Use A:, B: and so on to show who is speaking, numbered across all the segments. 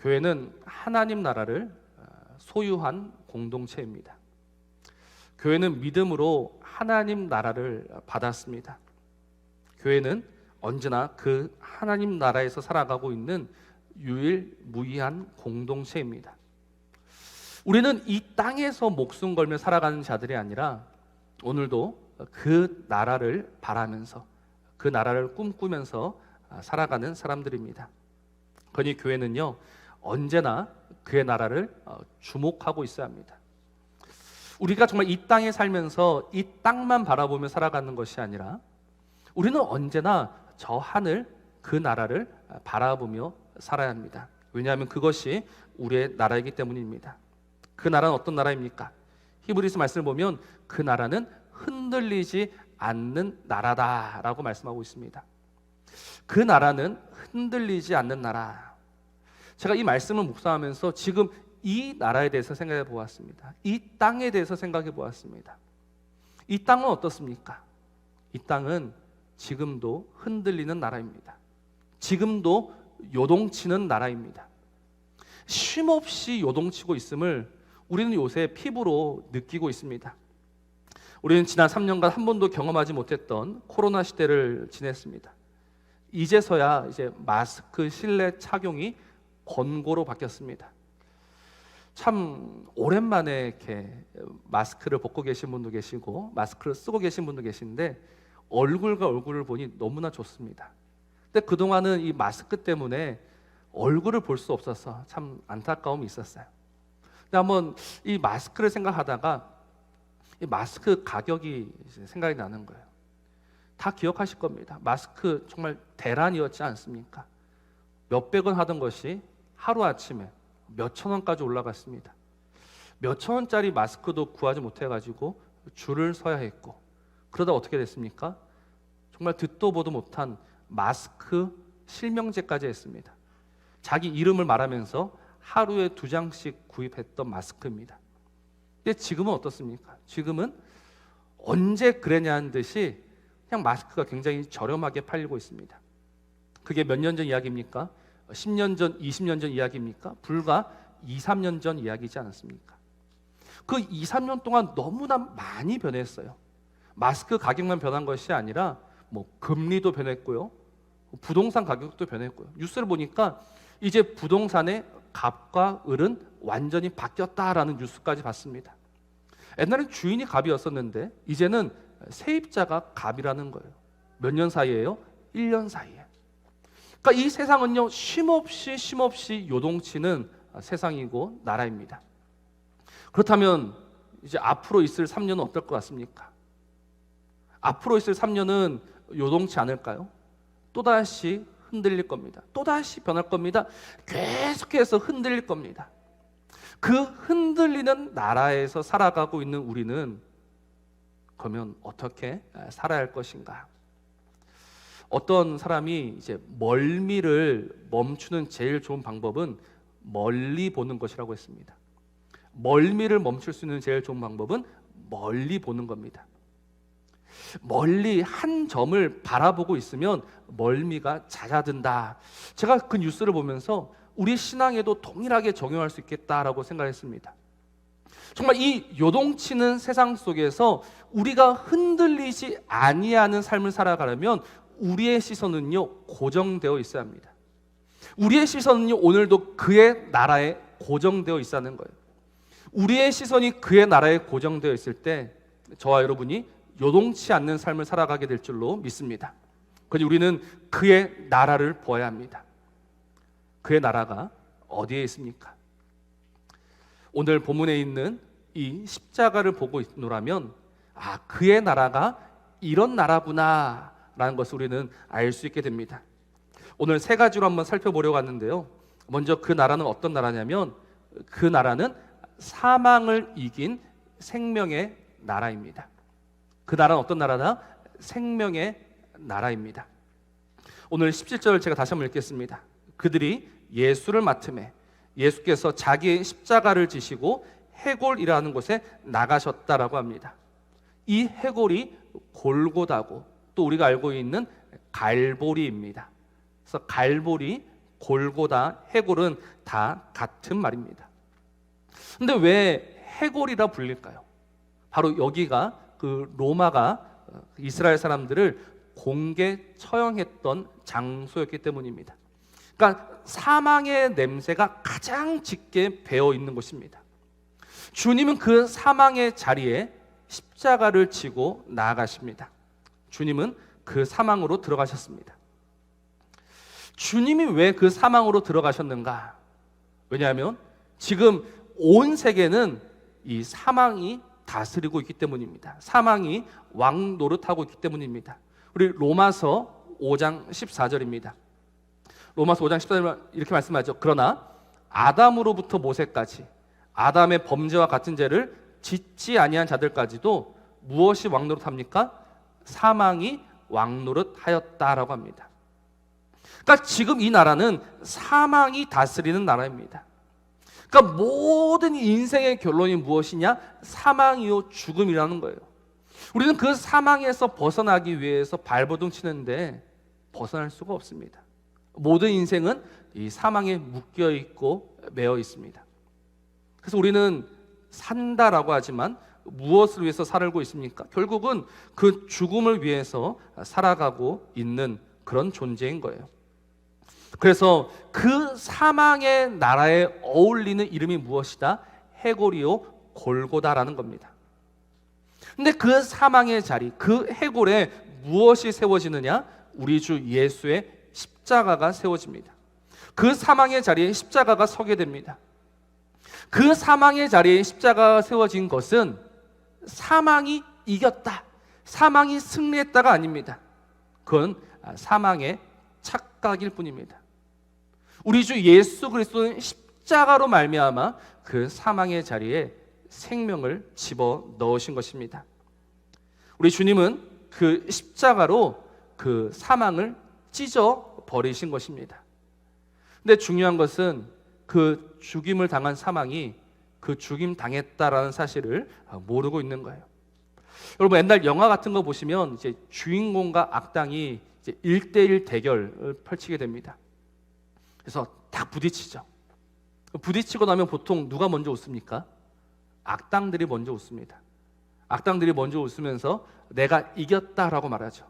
A: 교회는 하나님 나라를 소유한 공동체입니다. 교회는 믿음으로 하나님 나라를 받았습니다. 교회는 언제나 그 하나님 나라에서 살아가고 있는 유일무이한 공동체입니다. 우리는 이 땅에서 목숨 걸며 살아가는 자들이 아니라 오늘도 그 나라를 바라면서 그 나라를 꿈꾸면서 살아가는 사람들입니다. 그러니 교회는요, 언제나 그의 나라를 주목하고 있어야 합니다. 우리가 정말 이 땅에 살면서 이 땅만 바라보며 살아가는 것이 아니라 우리는 언제나 저 하늘 그 나라를 바라보며 살아야 합니다. 왜냐하면 그것이 우리의 나라이기 때문입니다. 그 나라는 어떤 나라입니까? 히브리서 말씀을 보면 그 나라는 흔들리지 않는 나라다라고 말씀하고 있습니다. 그 나라는 흔들리지 않는 나라. 제가 이 말씀을 묵상하면서 지금 이 나라에 대해서 생각해 보았습니다. 이 땅에 대해서 생각해 보았습니다. 이 땅은 어떻습니까? 이 땅은 지금도 흔들리는 나라입니다. 지금도 요동치는 나라입니다. 쉼없이 요동치고 있음을 우리는 요새 피부로 느끼고 있습니다. 우리는 지난 3년간 한 번도 경험하지 못했던 코로나 시대를 지냈습니다. 이제서야 이제 마스크 실내 착용이 권고로 바뀌었습니다. 참 오랜만에 이렇게 마스크를 벗고 계신 분도 계시고 마스크를 쓰고 계신 분도 계신데 얼굴과 얼굴을 보니 너무나 좋습니다. 근데 그동안은 이 마스크 때문에 얼굴을 볼 수 없어서 참 안타까움이 있었어요. 근데 한번 이 마스크를 생각하다가 이 마스크 가격이 생각이 나는 거예요. 다 기억하실 겁니다. 마스크 정말 대란이었지 않습니까? 몇백 원 하던 것이 하루아침에 몇천 원까지 올라갔습니다. 몇천 원짜리 마스크도 구하지 못해가지고 줄을 서야 했고, 그러다 어떻게 됐습니까? 정말 듣도 보도 못한 마스크 실명제까지 했습니다. 자기 이름을 말하면서 하루에 2장씩 구입했던 마스크입니다. 근데 지금은 어떻습니까? 지금은 언제 그랬냐는 듯이 그냥 마스크가 굉장히 저렴하게 팔리고 있습니다. 그게 몇 년 전 이야기입니까? 10년 전, 20년 전 이야기입니까? 불과 2, 3년 전 이야기지 않았습니까? 그 2, 3년 동안 너무나 많이 변했어요. 마스크 가격만 변한 것이 아니라 뭐 금리도 변했고요, 부동산 가격도 변했고요. 뉴스를 보니까 이제 부동산의 갑과 을은 완전히 바뀌었다라는 뉴스까지 봤습니다. 옛날엔 주인이 갑이었었는데 이제는 세입자가 갑이라는 거예요. 몇 년 사이에요? 1년 사이에. 그러니까 이 세상은요, 쉼없이 요동치는 세상이고 나라입니다. 그렇다면 이제 앞으로 있을 3년은 어떨 것 같습니까? 앞으로 있을 3년은 요동치 않을까요? 또다시 흔들릴 겁니다. 또다시 변할 겁니다. 계속해서 흔들릴 겁니다. 그 흔들리는 나라에서 살아가고 있는 우리는 그러면 어떻게 살아야 할 것인가? 어떤 사람이 이제 멀미를 멈추는 제일 좋은 방법은 멀리 보는 것이라고 했습니다. 멀미를 멈출 수 있는 제일 좋은 방법은 멀리 보는 겁니다. 멀리 한 점을 바라보고 있으면 멀미가 잦아든다. 제가 그 뉴스를 보면서 우리 신앙에도 동일하게 적용할 수 있겠다라고 생각했습니다. 정말 이 요동치는 세상 속에서 우리가 흔들리지 아니하는 삶을 살아가려면 우리의 시선은요, 고정되어 있어야 합니다. 우리의 시선은요, 오늘도 그의 나라에 고정되어 있어야 하는 거예요. 우리의 시선이 그의 나라에 고정되어 있을 때 저와 여러분이 요동치 않는 삶을 살아가게 될 줄로 믿습니다. 그러니 우리는 그의 나라를 보아야 합니다. 그의 나라가 어디에 있습니까? 오늘 본문에 있는 이 십자가를 보고 있노라면 그의 나라가 이런 나라구나 라는 것을 우리는 알 수 있게 됩니다. 오늘 세 가지로 한번 살펴보려고 하는데요, 먼저 그 나라는 어떤 나라냐면 그 나라는 사망을 이긴 생명의 나라입니다. 그 나라는 어떤 나라다? 생명의 나라입니다. 오늘 17절을 제가 다시 한번 읽겠습니다. 그들이 예수를 맡음에 예수께서 자기의 십자가를 지시고 해골이라는 곳에 나가셨다라고 합니다. 이 해골이 골고다고 또 우리가 알고 있는 갈보리입니다. 그래서 갈보리, 골고다, 해골은 다 같은 말입니다. 근데 왜 해골이라 불릴까요? 바로 여기가 그 로마가 이스라엘 사람들을 공개 처형했던 장소였기 때문입니다. 그러니까 사망의 냄새가 가장 짙게 배어 있는 곳입니다. 주님은 그 사망의 자리에 십자가를 지고 나아가십니다. 주님은 그 사망으로 들어가셨습니다. 주님이 왜 그 사망으로 들어가셨는가? 왜냐하면 지금 온 세계는 이 사망이 다스리고 있기 때문입니다. 사망이 왕 노릇하고 있기 때문입니다. 우리 로마서 5장 14절입니다. 로마서 5장 14절 이렇게 말씀하죠. 그러나 아담으로부터 모세까지 아담의 범죄와 같은 죄를 짓지 아니한 자들까지도 무엇이 왕노릇합니까? 사망이 왕노릇하였다라고 합니다. 그러니까 지금 이 나라는 사망이 다스리는 나라입니다. 그러니까 모든 인생의 결론이 무엇이냐? 사망이요 죽음이라는 거예요. 우리는 그 사망에서 벗어나기 위해서 발버둥 치는데 벗어날 수가 없습니다. 모든 인생은 이 사망에 묶여 있고 매여 있습니다. 그래서 우리는 산다라고 하지만 무엇을 위해서 살고 있습니까? 결국은 그 죽음을 위해서 살아가고 있는 그런 존재인 거예요. 그래서 그 사망의 나라에 어울리는 이름이 무엇이다? 해골이요 골고다라는 겁니다. 근데 그 사망의 자리, 그 해골에 무엇이 세워지느냐? 우리 주 예수의 십자가가 세워집니다. 그 사망의 자리에 십자가가 서게 됩니다. 그 사망의 자리에 십자가가 세워진 것은 사망이 이겼다, 사망이 승리했다가 아닙니다. 그건 사망의 착각일 뿐입니다. 우리 주 예수 그리스도는 십자가로 말미암아 그 사망의 자리에 생명을 집어 넣으신 것입니다. 우리 주님은 그 십자가로 그 사망을 찢어 버리신 것입니다. 근데 중요한 것은 그 죽임을 당한 사망이 그 죽임 당했다라는 사실을 모르고 있는 거예요. 여러분 옛날 영화 같은 거 보시면 이제 주인공과 악당이 이제 1대1 대결을 펼치게 됩니다. 그래서 딱 부딪히죠. 부딪히고 나면 보통 누가 먼저 웃습니까? 악당들이 먼저 웃습니다. 악당들이 먼저 웃으면서 내가 이겼다라고 말하죠.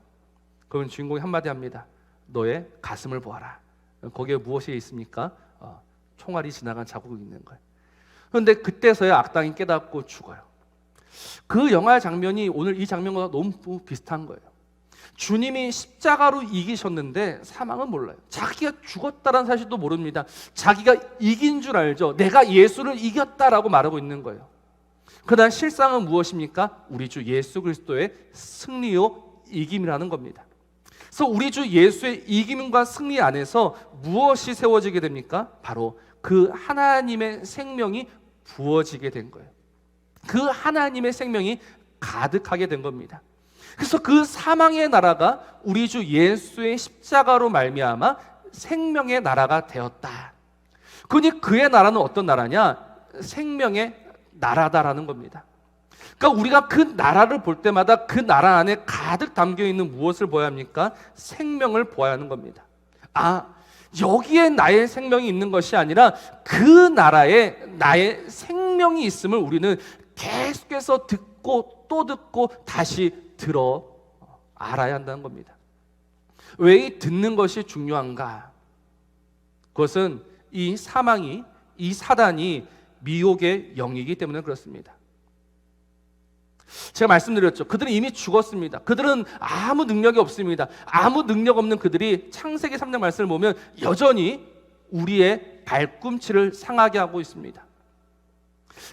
A: 그러면 주인공이 한마디 합니다. 너의 가슴을 보아라. 거기에 무엇이 있습니까? 총알이 지나간 자국이 있는 거예요. 그런데 그때서야 악당이 깨닫고 죽어요. 그 영화의 장면이 오늘 이 장면과 너무 비슷한 거예요. 주님이 십자가로 이기셨는데 사망은 몰라요. 자기가 죽었다는 사실도 모릅니다. 자기가 이긴 줄 알죠. 내가 예수를 이겼다라고 말하고 있는 거예요. 그러나 실상은 무엇입니까? 우리 주 예수 그리스도의 승리요 이김이라는 겁니다. 그래서 우리 주 예수의 이김과 승리 안에서 무엇이 세워지게 됩니까? 바로 그 하나님의 생명이 부어지게 된 거예요. 그 하나님의 생명이 가득하게 된 겁니다. 그래서 그 사망의 나라가 우리 주 예수의 십자가로 말미암아 생명의 나라가 되었다. 그러니 그의 나라는 어떤 나라냐? 생명의 나라다라는 겁니다. 그러니까 우리가 그 나라를 볼 때마다 그 나라 안에 가득 담겨 있는 무엇을 보아야 합니까? 생명을 보아야 하는 겁니다. 여기에 나의 생명이 있는 것이 아니라 그 나라에 나의 생명이 있음을 우리는 계속해서 듣고 또 듣고 다시 들어 알아야 한다는 겁니다. 왜 이 듣는 것이 중요한가? 그것은 이 사망이, 이 사단이 미혹의 영이기 때문에 그렇습니다. 제가 말씀드렸죠. 그들은 이미 죽었습니다. 그들은 아무 능력이 없습니다. 아무 능력 없는 그들이 창세기 3장 말씀을 보면 여전히 우리의 발꿈치를 상하게 하고 있습니다.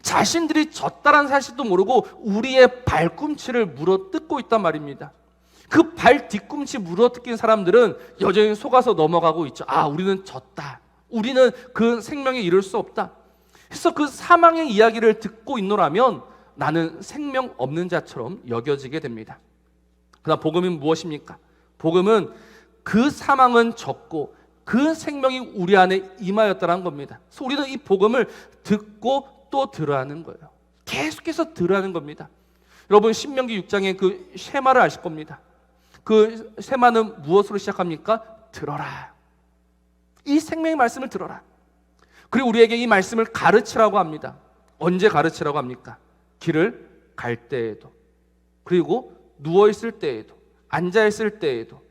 A: 자신들이 졌다는 사실도 모르고 우리의 발꿈치를 물어뜯고 있단 말입니다. 그 발 뒤꿈치 물어뜯긴 사람들은 여전히 속아서 넘어가고 있죠. 우리는 졌다. 우리는 그 생명에 이를 수 없다. 그래서 그 사망의 이야기를 듣고 있노라면 나는 생명 없는 자처럼 여겨지게 됩니다. 그러나 복음은 무엇입니까? 복음은 그 사망은 졌고 그 생명이 우리 안에 임하였다는 겁니다. 그래서 우리는 이 복음을 듣고 또 들어야 하는 거예요. 계속해서 들어야 하는 겁니다. 여러분 신명기 6장의 그 쉐마를 아실 겁니다. 그 쉐마는 무엇으로 시작합니까? 들어라. 이 생명의 말씀을 들어라. 그리고 우리에게 이 말씀을 가르치라고 합니다. 언제 가르치라고 합니까? 길을 갈 때에도, 그리고 누워있을 때에도, 앉아있을 때에도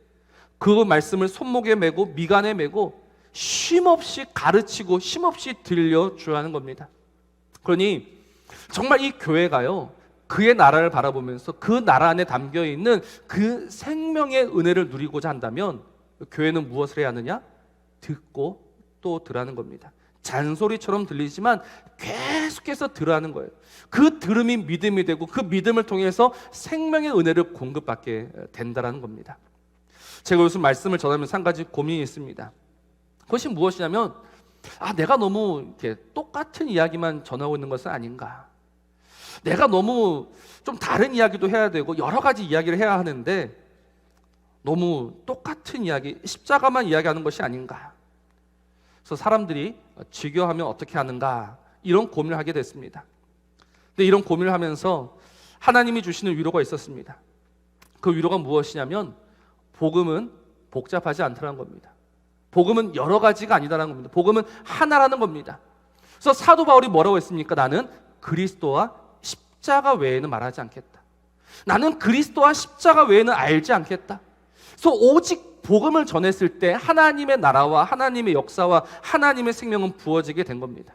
A: 그 말씀을 손목에 메고 미간에 메고 쉼없이 가르치고 쉼없이 들려줘야 하는 겁니다. 그러니 정말 이 교회가요, 그의 나라를 바라보면서 그 나라 안에 담겨있는 그 생명의 은혜를 누리고자 한다면 교회는 무엇을 해야 하느냐? 듣고 또 들으라는 겁니다. 잔소리처럼 들리지만 계속해서 들으라는 거예요. 그 들음이 믿음이 되고 그 믿음을 통해서 생명의 은혜를 공급받게 된다는 겁니다. 제가 요즘 말씀을 전하면서 한 가지 고민이 있습니다. 그것이 무엇이냐면 내가 너무 이렇게 똑같은 이야기만 전하고 있는 것은 아닌가, 내가 너무 좀 다른 이야기도 해야 되고 여러 가지 이야기를 해야 하는데 너무 똑같은 이야기, 십자가만 이야기하는 것이 아닌가. 그래서 사람들이 지교하면 어떻게 하는가, 이런 고민을 하게 됐습니다. 근데 이런 고민을 하면서 하나님이 주시는 위로가 있었습니다. 그 위로가 무엇이냐면 복음은 복잡하지 않다는 겁니다. 복음은 여러 가지가 아니다라는 겁니다. 복음은 하나라는 겁니다. 그래서 사도 바울이 뭐라고 했습니까? 나는 그리스도와 십자가 외에는 말하지 않겠다. 나는 그리스도와 십자가 외에는 알지 않겠다. 그래서 오직 복음을 전했을 때 하나님의 나라와 하나님의 역사와 하나님의 생명은 부어지게 된 겁니다.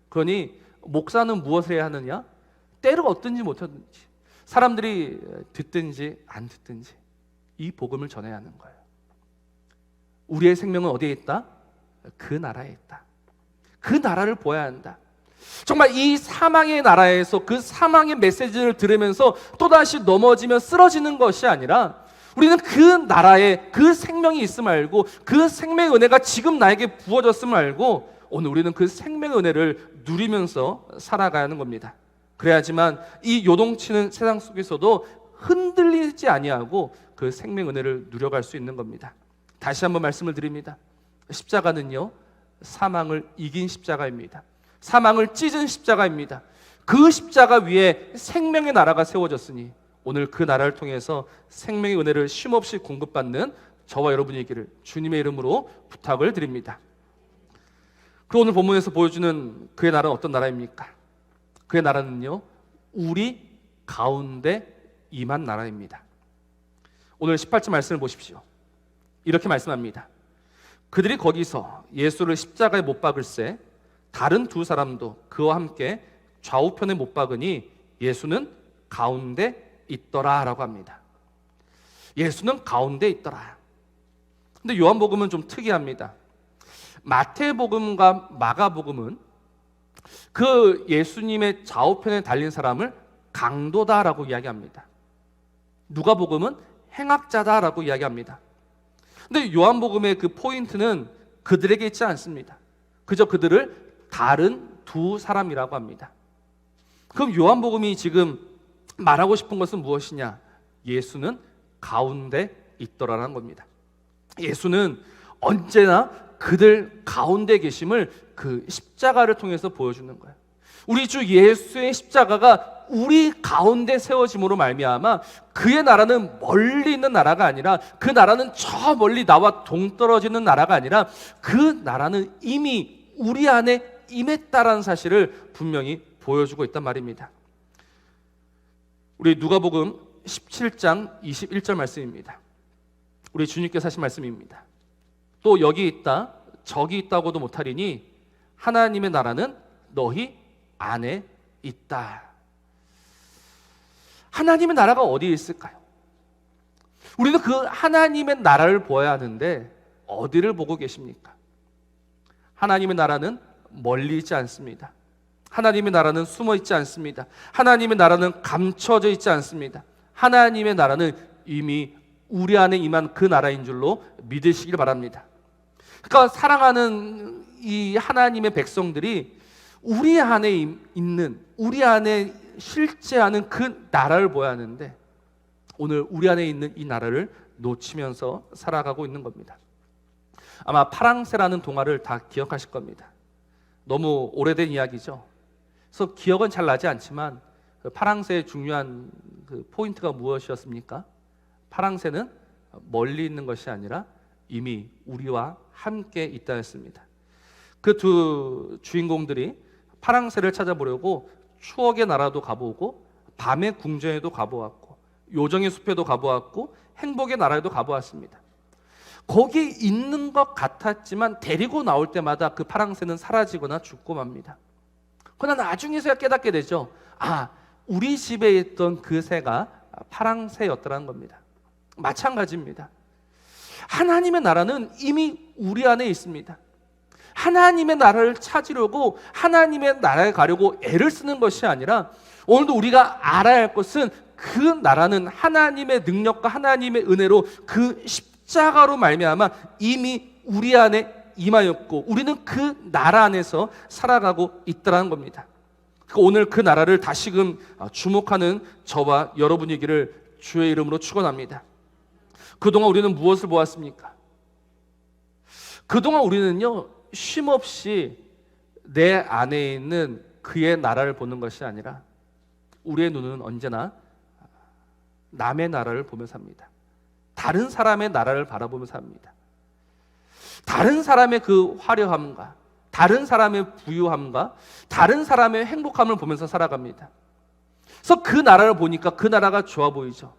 A: 그러니 목사는 무엇을 해야 하느냐? 때를 얻든지 못하든지, 사람들이 듣든지 안 듣든지 이 복음을 전해야 하는 거예요. 우리의 생명은 어디에 있다? 그 나라에 있다. 그 나라를 보아야 한다. 정말 이 사망의 나라에서 그 사망의 메시지를 들으면서 또다시 넘어지면 쓰러지는 것이 아니라 우리는 그 나라에 그 생명이 있음을 알고 그 생명의 은혜가 지금 나에게 부어졌음을 알고 오늘 우리는 그 생명의 은혜를 누리면서 살아가야 하는 겁니다. 그래야지만 이 요동치는 세상 속에서도 흔들리지 아니하고 그 생명의 은혜를 누려갈 수 있는 겁니다. 다시 한번 말씀을 드립니다. 십자가는요, 사망을 이긴 십자가입니다. 사망을 찢은 십자가입니다. 그 십자가 위에 생명의 나라가 세워졌으니 오늘 그 나라를 통해서 생명의 은혜를 쉼없이 공급받는 저와 여러분이기를 주님의 이름으로 부탁을 드립니다. 그 오늘 본문에서 보여주는 그의 나라는 어떤 나라입니까? 그의 나라는요, 우리 가운데 임한 나라입니다. 오늘 18절 말씀을 보십시오. 이렇게 말씀합니다. 그들이 거기서 예수를 십자가에 못 박을새 다른 두 사람도 그와 함께 좌우편에 못 박으니 예수는 가운데 있더라 라고 합니다. 예수는 가운데 있더라. 근데 요한복음은 좀 특이합니다. 마태복음과 마가복음은 그 예수님의 좌우편에 달린 사람을 강도다라고 이야기합니다. 누가복음은 행악자다라고 이야기합니다. 근데 요한복음의 그 포인트는 그들에게 있지 않습니다. 그저 그들을 다른 두 사람이라고 합니다. 그럼 요한복음이 지금 말하고 싶은 것은 무엇이냐? 예수는 가운데 있더라라는 겁니다. 예수는 언제나 그들 가운데 계심을 그 십자가를 통해서 보여주는 거예요. 우리 주 예수의 십자가가 우리 가운데 세워짐으로 말미암아 그의 나라는 멀리 있는 나라가 아니라, 그 나라는 저 멀리 나와 동떨어지는 나라가 아니라 그 나라는 이미 우리 안에 임했다라는 사실을 분명히 보여주고 있단 말입니다. 우리 누가복음 17장 21절 말씀입니다. 우리 주님께서 하신 말씀입니다. 또 여기 있다 저기 있다고도 못하리니 하나님의 나라는 너희 안에 있다. 하나님의 나라가 어디에 있을까요? 우리는 그 하나님의 나라를 보아야 하는데 어디를 보고 계십니까? 하나님의 나라는 멀리 있지 않습니다. 하나님의 나라는 숨어 있지 않습니다. 하나님의 나라는 감춰져 있지 않습니다. 하나님의 나라는 이미 우리 안에 임한 그 나라인 줄로 믿으시길 바랍니다. 그러니까 사랑하는 이 하나님의 백성들이 우리 안에 있는, 우리 안에 실제하는 그 나라를 보아야 하는데 오늘 우리 안에 있는 이 나라를 놓치면서 살아가고 있는 겁니다. 아마 파랑새라는 동화를 다 기억하실 겁니다. 너무 오래된 이야기죠. 그래서 기억은 잘 나지 않지만 그 파랑새의 중요한 그 포인트가 무엇이었습니까? 파랑새는 멀리 있는 것이 아니라 이미 우리와 함께 있다 했습니다. 그 두 주인공들이 파랑새를 찾아보려고 추억의 나라도 가보고 밤의 궁전에도 가보았고 요정의 숲에도 가보았고 행복의 나라에도 가보았습니다. 거기 있는 것 같았지만 데리고 나올 때마다 그 파랑새는 사라지거나 죽고 맙니다. 그러나 나중에서야 깨닫게 되죠. 우리 집에 있던 그 새가 파랑새였더라는 겁니다. 마찬가지입니다. 하나님의 나라는 이미 우리 안에 있습니다. 하나님의 나라를 찾으려고 하나님의 나라에 가려고 애를 쓰는 것이 아니라 오늘도 우리가 알아야 할 것은 그 나라는 하나님의 능력과 하나님의 은혜로 그 십자가로 말미암아 이미 우리 안에 임하였고 우리는 그 나라 안에서 살아가고 있다는 겁니다. 오늘 그 나라를 다시금 주목하는 저와 여러분이기를 주의 이름으로 축원합니다. 그동안 우리는 무엇을 보았습니까? 그동안 우리는요 쉼없이 내 안에 있는 그의 나라를 보는 것이 아니라 우리의 눈은 언제나 남의 나라를 보며 삽니다. 다른 사람의 나라를 바라보며 삽니다. 다른 사람의 그 화려함과 다른 사람의 부유함과 다른 사람의 행복함을 보면서 살아갑니다. 그래서 그 나라를 보니까 그 나라가 좋아 보이죠.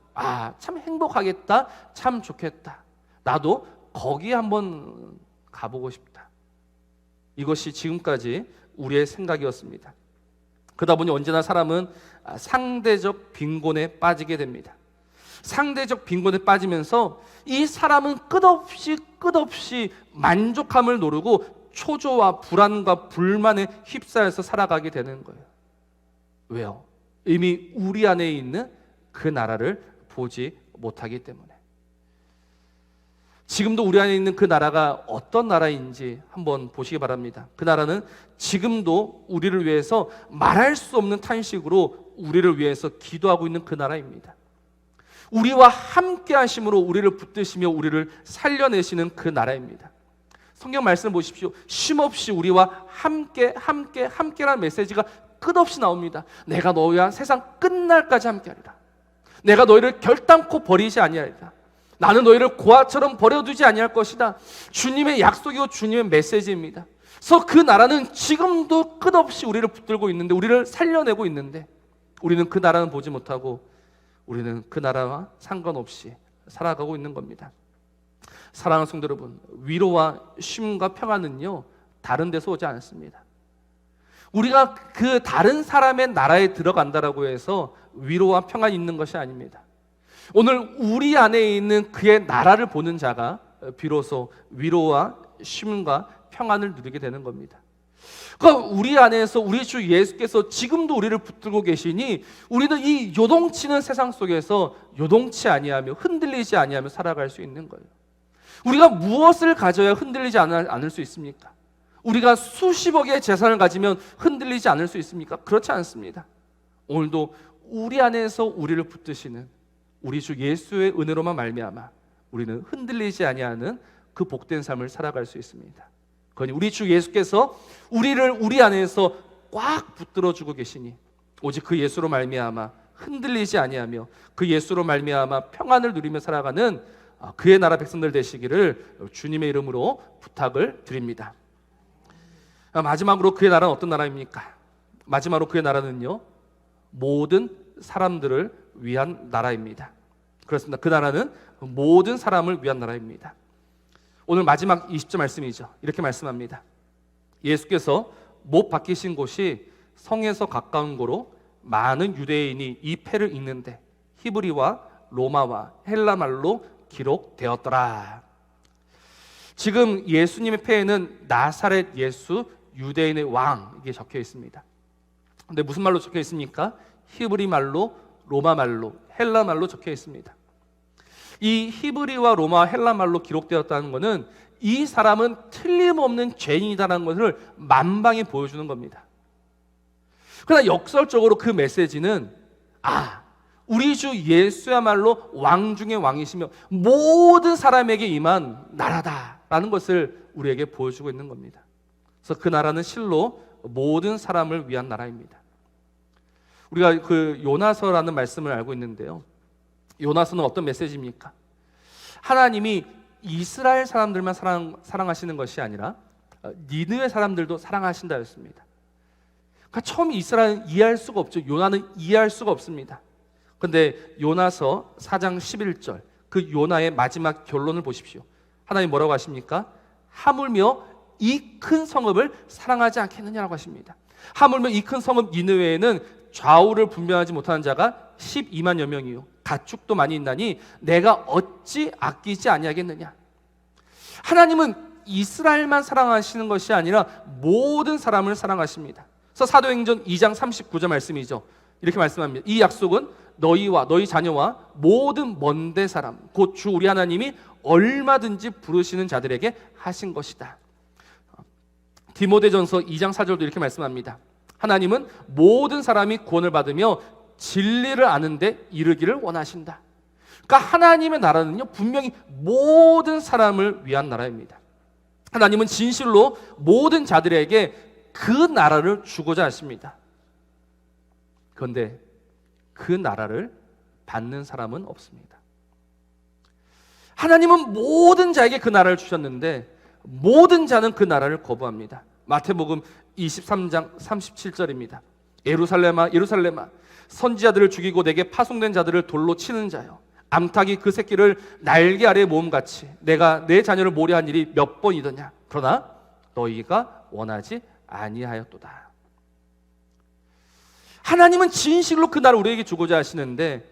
A: 참 행복하겠다, 참 좋겠다, 나도 거기에 한번 가보고 싶다. 이것이 지금까지 우리의 생각이었습니다. 그러다 보니 언제나 사람은 상대적 빈곤에 빠지게 됩니다. 상대적 빈곤에 빠지면서 이 사람은 끝없이 만족함을 노리고 초조와 불안과 불만에 휩싸여서 살아가게 되는 거예요. 왜요? 이미 우리 안에 있는 그 나라를 보지 못하기 때문에. 지금도 우리 안에 있는 그 나라가 어떤 나라인지 한번 보시기 바랍니다. 그 나라는 지금도 우리를 위해서 말할 수 없는 탄식으로 우리를 위해서 기도하고 있는 그 나라입니다. 우리와 함께 하심으로 우리를 붙드시며 우리를 살려내시는 그 나라입니다. 성경 말씀을 보십시오. 쉼없이 우리와 함께라는 메시지가 끝없이 나옵니다. 내가 너희와 세상 끝날까지 함께하리라. 내가 너희를 결단코 버리지 아니하리라. 나는 너희를 고아처럼 버려두지 아니할 것이다. 주님의 약속이고 주님의 메시지입니다. 그래서 그 나라는 지금도 끝없이 우리를 붙들고 있는데, 우리를 살려내고 있는데, 우리는 그 나라는 보지 못하고 우리는 그 나라와 상관없이 살아가고 있는 겁니다. 사랑하는 성도 여러분, 위로와 쉼과 평안은요 다른 데서 오지 않습니다. 우리가 그 다른 사람의 나라에 들어간다라고 해서 위로와 평안이 있는 것이 아닙니다. 오늘 우리 안에 있는 그의 나라를 보는 자가 비로소 위로와 쉼과 평안을 누리게 되는 겁니다. 그러니까 우리 안에서 우리 주 예수께서 지금도 우리를 붙들고 계시니 우리는 이 요동치는 세상 속에서 요동치 아니하며 흔들리지 아니하며 살아갈 수 있는 거예요. 우리가 무엇을 가져야 흔들리지 않을 수 있습니까? 우리가 수십억의 재산을 가지면 흔들리지 않을 수 있습니까? 그렇지 않습니다. 오늘도 우리 안에서 우리를 붙드시는 우리 주 예수의 은혜로만 말미암아 우리는 흔들리지 아니하는 그 복된 삶을 살아갈 수 있습니다. 그러니 우리 주 예수께서 우리를 우리 안에서 꽉 붙들어주고 계시니 오직 그 예수로 말미암아 흔들리지 아니하며 그 예수로 말미암아 평안을 누리며 살아가는 그의 나라 백성들 되시기를 주님의 이름으로 부탁을 드립니다. 마지막으로 그의 나라는 어떤 나라입니까? 마지막으로 그의 나라는요 모든 사람들을 위한 나라입니다. 그렇습니다. 그 나라는 모든 사람을 위한 나라입니다. 오늘 마지막 20절 말씀이죠. 이렇게 말씀합니다. 예수께서 못 박히신 곳이 성에서 가까운 곳으로 많은 유대인이 이 패를 읽는데 히브리와 로마와 헬라 말로 기록되었더라. 지금 예수님의 패에는 나사렛 예수 유대인의 왕 이게 적혀 있습니다. 근데 무슨 말로 적혀 있습니까? 히브리 말로, 로마 말로, 헬라 말로 적혀 있습니다. 이 히브리와 로마, 헬라 말로 기록되었다는 것은 이 사람은 틀림없는 죄인이다라는 것을 만방에 보여주는 겁니다. 그러나 역설적으로 그 메시지는 우리 주 예수야말로 왕 중의 왕이시며 모든 사람에게 임한 나라다라는 것을 우리에게 보여주고 있는 겁니다. 그래서 그 나라는 실로 모든 사람을 위한 나라입니다. 우리가 그 요나서라는 말씀을 알고 있는데요. 요나서는 어떤 메시지입니까? 하나님이 이스라엘 사람들만 사랑하시는 것이 아니라 니느웨 사람들도 사랑하신다였습니다. 그러니까 처음 이스라엘은 이해할 수가 없죠. 요나는 이해할 수가 없습니다. 그런데 요나서 4장 11절 그 요나의 마지막 결론을 보십시오. 하나님 뭐라고 하십니까? 하물며 이 큰 성읍을 사랑하지 않겠느냐라고 하십니다. 하물며 이 큰 성읍 니느웨에는 좌우를 분별하지 못하는 자가 12만여 명이요 가축도 많이 있나니 내가 어찌 아끼지 아니하겠느냐. 하나님은 이스라엘만 사랑하시는 것이 아니라 모든 사람을 사랑하십니다. 그래서 사도행전 2장 39절 말씀이죠. 이렇게 말씀합니다. 이 약속은 너희와 너희 자녀와 모든 먼데 사람 곧 주 우리 하나님이 얼마든지 부르시는 자들에게 하신 것이다. 디모데전서 2장 4절도 이렇게 말씀합니다. 하나님은 모든 사람이 구원을 받으며 진리를 아는 데 이르기를 원하신다. 그러니까 하나님의 나라는요 분명히 모든 사람을 위한 나라입니다. 하나님은 진실로 모든 자들에게 그 나라를 주고자 하십니다. 그런데 그 나라를 받는 사람은 없습니다. 하나님은 모든 자에게 그 나라를 주셨는데 모든 자는 그 나라를 거부합니다. 마태복음 23장 37절입니다. 예루살렘아 예루살렘아 선지자들을 죽이고 내게 파송된 자들을 돌로 치는 자여 암탉이 그 새끼를 날개 아래 모음같이 내가 내 자녀를 모려한 일이 몇 번이더냐. 그러나 너희가 원하지 아니하였도다. 하나님은 진실로 그 나라를 우리에게 주고자 하시는데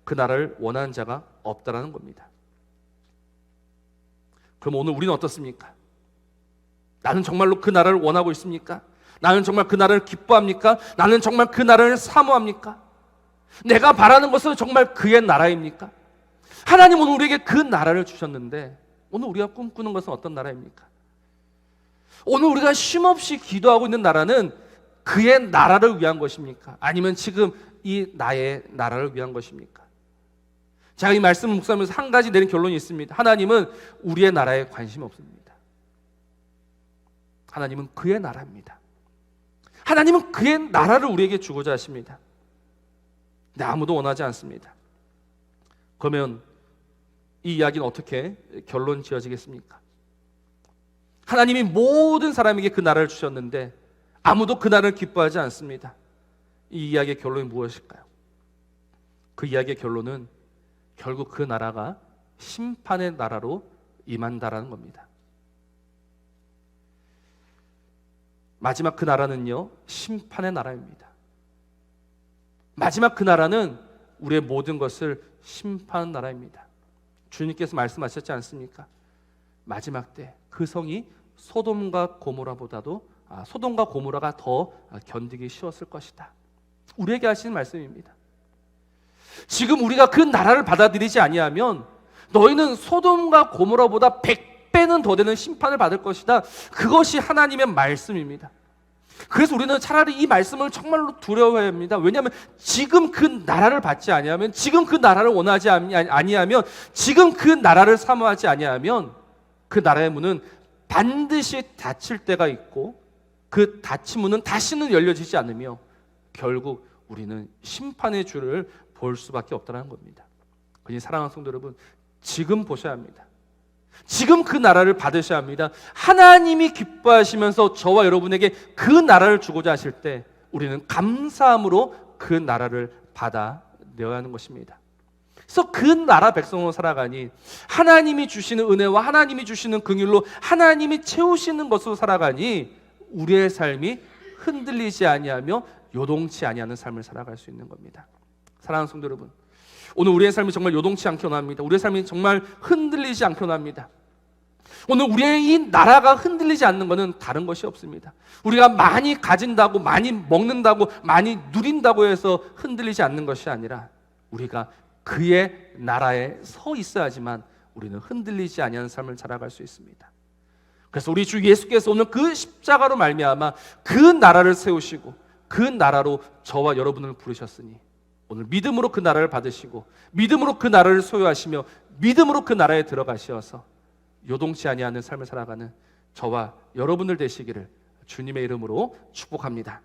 A: 그 나라를 원하는 자가 없다라는 겁니다. 그럼 오늘 우리는 어떻습니까? 나는 정말로 그 나라를 원하고 있습니까? 나는 정말 그 나라를 기뻐합니까? 나는 정말 그 나라를 사모합니까? 내가 바라는 것은 정말 그의 나라입니까? 하나님은 우리에게 그 나라를 주셨는데 오늘 우리가 꿈꾸는 것은 어떤 나라입니까? 오늘 우리가 쉼없이 기도하고 있는 나라는 그의 나라를 위한 것입니까? 아니면 지금 이 나의 나라를 위한 것입니까? 제가 이 말씀을 묵상하면서 한 가지 내린 결론이 있습니다. 하나님은 우리의 나라에 관심이 없습니다. 하나님은 그의 나라입니다. 하나님은 그의 나라를 우리에게 주고자 하십니다. 근데 아무도 원하지 않습니다. 그러면 이 이야기는 어떻게 결론 지어지겠습니까? 하나님이 모든 사람에게 그 나라를 주셨는데 아무도 그 나라를 기뻐하지 않습니다. 이 이야기의 결론이 무엇일까요? 그 이야기의 결론은 결국 그 나라가 심판의 나라로 임한다라는 겁니다. 마지막 그 나라는요 심판의 나라입니다. 마지막 그 나라는 우리의 모든 것을 심판하는 나라입니다. 주님께서 말씀하셨지 않습니까? 마지막 때 그 성이 소돔과 고모라보다도 소돔과 고모라가 더 견디기 쉬웠을 것이다. 우리에게 하시는 말씀입니다. 지금 우리가 그 나라를 받아들이지 아니하면 너희는 소돔과 고모라보다 100배는 더 되는 심판을 받을 것이다. 그것이 하나님의 말씀입니다. 그래서 우리는 차라리 이 말씀을 정말로 두려워해야 합니다. 왜냐하면 지금 그 나라를 받지 아니하면, 지금 그 나라를 원하지 아니하면, 지금 그 나라를 사모하지 아니하면 그 나라의 문은 반드시 닫힐 때가 있고 그 닫힌 문은 다시는 열려지지 않으며 결국 우리는 심판의 줄을 볼 수밖에 없다는 겁니다. 그러니 사랑하는 성도 여러분, 지금 보셔야 합니다. 지금 그 나라를 받으셔야 합니다. 하나님이 기뻐하시면서 저와 여러분에게 그 나라를 주고자 하실 때 우리는 감사함으로 그 나라를 받아내어야 하는 것입니다. 그래서 그 나라 백성으로 살아가니 하나님이 주시는 은혜와 하나님이 주시는 긍휼로 하나님이 채우시는 것으로 살아가니 우리의 삶이 흔들리지 아니하며 요동치 아니하는 삶을 살아갈 수 있는 겁니다. 사랑하는 성도 여러분, 오늘 우리의 삶이 정말 요동치 않게 원합니다. 우리의 삶이 정말 흔들리지 않게 원합니다. 오늘 우리의 이 나라가 흔들리지 않는 것은 다른 것이 없습니다. 우리가 많이 가진다고, 많이 먹는다고, 많이 누린다고 해서 흔들리지 않는 것이 아니라 우리가 그의 나라에 서 있어야지만 우리는 흔들리지 아니하는 삶을 살아갈 수 있습니다. 그래서 우리 주 예수께서 오늘 그 십자가로 말미암아 그 나라를 세우시고 그 나라로 저와 여러분을 부르셨으니 오늘 믿음으로 그 나라를 받으시고 믿음으로 그 나라를 소유하시며 믿음으로 그 나라에 들어가셔서 요동치 아니하는 삶을 살아가는 저와 여러분들 되시기를 주님의 이름으로 축복합니다.